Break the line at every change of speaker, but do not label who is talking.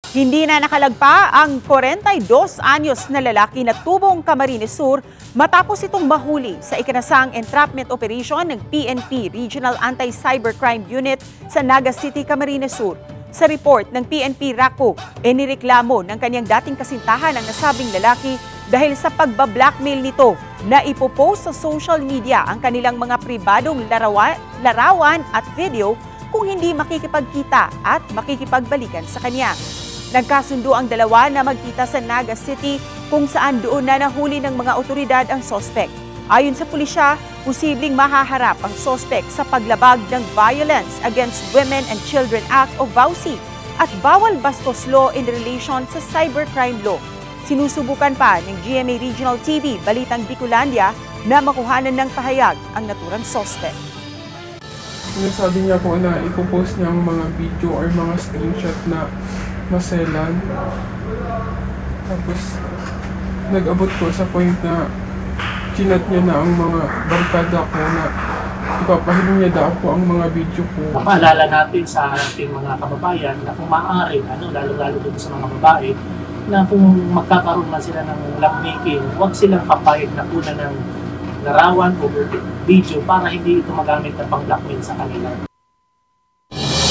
Hindi na nakalagpa ang 42 anyos na lalaki na tubong Camarines Sur matapos itong mahuli sa ikinasang entrapment operation ng PNP Regional Anti-Cybercrime Unit sa Naga City, Camarines Sur. Sa report ng PNP RACO, inireklamo ng kanyang dating kasintahan ang nasabing lalaki dahil sa pagbablackmail nito na ipopost sa social media ang kanilang mga pribadong larawan at video kung hindi makikipagkita at makikipagbalikan sa kanya. Nagkasundo ang dalawa na magkita sa Naga City kung saan doon na nahuli ng mga otoridad ang sospek. Ayon sa pulisya, posibleng mahaharap ang sospek sa paglabag ng Violence Against Women and Children Act o VAUCI at bawal bastos law in relation sa cybercrime law. Sinusubukan pa ng GMA Regional TV, Balitang Bicolandia, na makuhanan ng pahayag ang naturang sospek.
Sinasabi niya po na ipopost niya ang mga video or mga screenshot na maselan. Tapos, nag-abot ko sa point na chinat niya na ang mga barkada ko na ipapahilong niya daw po ang mga video ko.
Mapaalala natin sa ating mga kababayan na kung maaari, lalo-lalo dito sa mga babae, na kung magkakaroon man sila ng lovemaking, huwag silang papayag na kuna ng larawan o video para hindi ito magamit na pang-blackmail sa kanila.